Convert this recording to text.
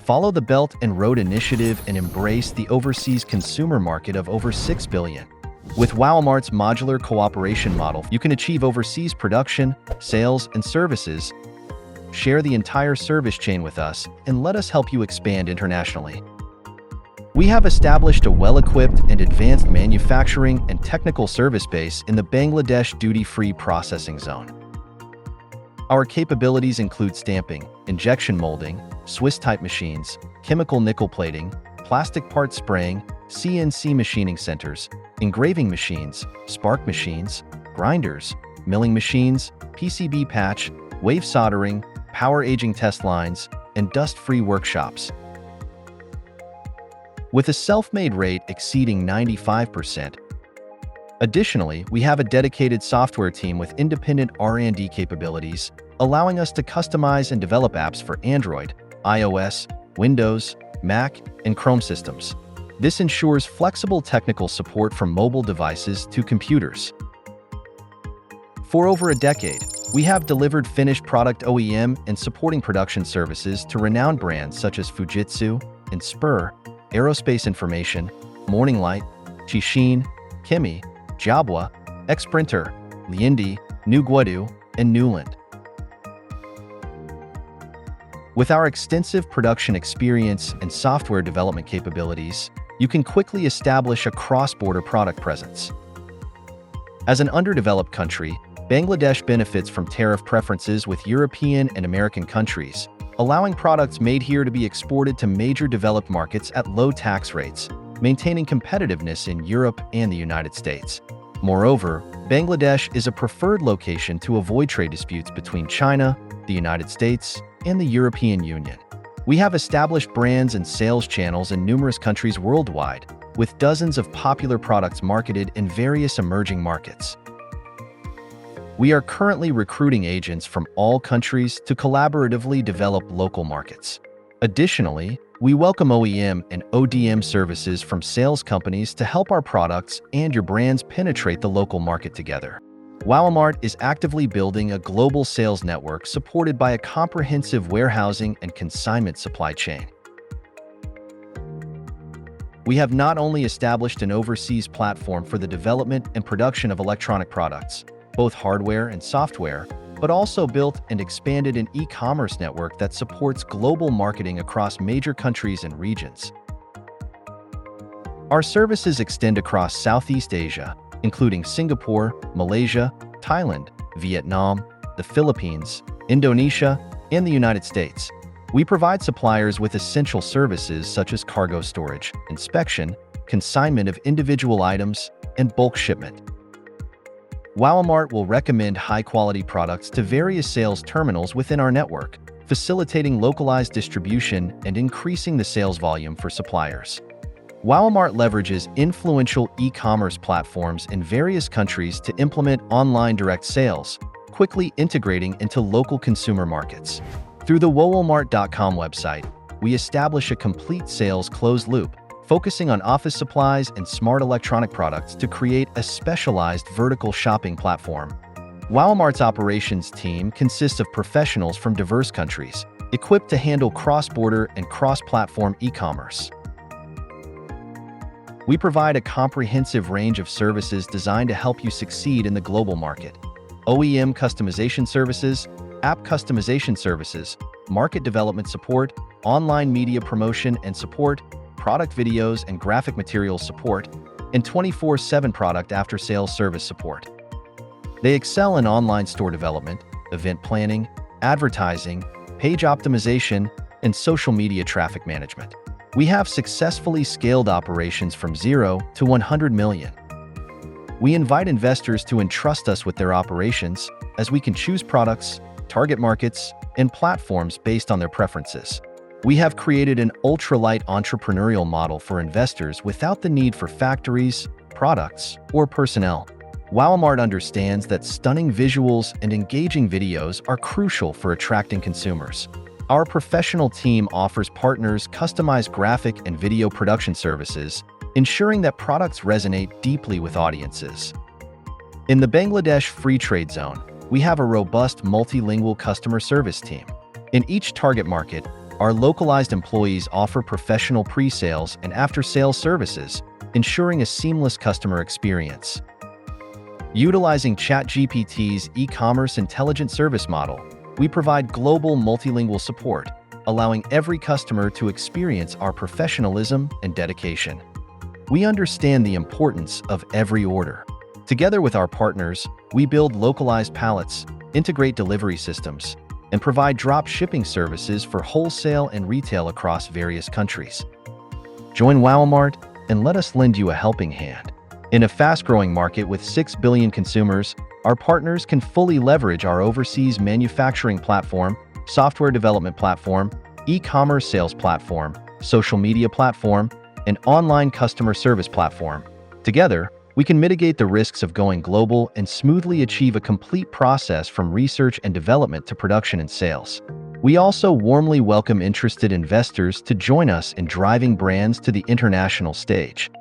Follow the Belt and Road Initiative and embrace the overseas consumer market of over $6 billion. With Wowomart's modular cooperation model, you can achieve overseas production, sales, and services. Share the entire service chain with us and let us help you expand internationally. We have established a well-equipped and advanced manufacturing and technical service base in the Bangladesh duty-free processing zone. Our capabilities include stamping, injection molding, Swiss-type machines, chemical nickel plating, plastic part spraying, CNC machining centers, engraving machines, spark machines, grinders, milling machines, PCB patch, wave soldering, power aging test lines, and dust-free workshops. With a self-made rate exceeding 95%. Additionally, we have a dedicated software team with independent R&D capabilities, allowing us to customize and develop apps for Android, iOS, Windows, Mac, and Chrome systems. This ensures flexible technical support from mobile devices to computers. For over a decade, we have delivered finished product OEM and supporting production services to renowned brands such as Fujitsu, Inspur, Aerospace Information, Morning Light, Chishin, Kimi, Jabwa, Xprinter, Liendi, New Guadu, and Newland. With our extensive production experience and software development capabilities, you can quickly establish a cross-border product presence. As an underdeveloped country, Bangladesh benefits from tariff preferences with European and American countries, allowing products made here to be exported to major developed markets at low tax rates, maintaining competitiveness in Europe and the United States. Moreover, Bangladesh is a preferred location to avoid trade disputes between China, the United States, and the European Union. We have established brands and sales channels in numerous countries worldwide, with dozens of popular products marketed in various emerging markets. We are currently recruiting agents from all countries to collaboratively develop local markets. Additionally, we welcome OEM and ODM services from sales companies to help our products and your brands penetrate the local market together. Wowomart is actively building a global sales network supported by a comprehensive warehousing and consignment supply chain. We have not only established an overseas platform for the development and production of electronic products, both hardware and software, but also built and expanded an e-commerce network that supports global marketing across major countries and regions. Our services extend across Southeast Asia, including Singapore, Malaysia, Thailand, Vietnam, the Philippines, Indonesia, and the United States. We provide suppliers with essential services such as cargo storage, inspection, consignment of individual items, and bulk shipment. Wowomart will recommend high-quality products to various sales terminals within our network, facilitating localized distribution and increasing the sales volume for suppliers. Wowomart leverages influential e-commerce platforms in various countries to implement online direct sales, quickly integrating into local consumer markets. Through the Wowomart.com website, we establish a complete sales closed loop, focusing on office supplies and smart electronic products to create a specialized vertical shopping platform. Wowomart's operations team consists of professionals from diverse countries, equipped to handle cross-border and cross-platform e-commerce. We provide a comprehensive range of services designed to help you succeed in the global market. OEM customization services, app customization services, market development support, online media promotion and support, product videos and graphic materials support, and 24/7 product after-sales service support. They excel in online store development, event planning, advertising, page optimization, and social media traffic management. We have successfully scaled operations from 0 to 100 million. We invite investors to entrust us with their operations, as we can choose products, target markets, and platforms based on their preferences. We have created an ultra-light entrepreneurial model for investors without the need for factories, products, or personnel. Wowomart understands that stunning visuals and engaging videos are crucial for attracting consumers. Our professional team offers partners customized graphic and video production services, ensuring that products resonate deeply with audiences. In the Bangladesh Free Trade Zone, we have a robust multilingual customer service team. In each target market, Our localized employees offer professional pre-sales and after-sales services, ensuring a seamless customer experience. Utilizing ChatGPT's e-commerce intelligent service model, we provide global multilingual support, allowing every customer to experience our professionalism and dedication. We understand the importance of every order. Together with our partners, we build localized pallets, integrate delivery systems, and provide drop shipping services for wholesale and retail across various countries. Join Wowomart and let us lend you a helping hand. In a fast-growing market with 6 billion consumers, our partners can fully leverage our overseas manufacturing platform, software development platform, e-commerce sales platform, social media platform, and online customer service platform. Together, we can mitigate the risks of going global and smoothly achieve a complete process from research and development to production and sales. We also warmly welcome interested investors to join us in driving brands to the international stage.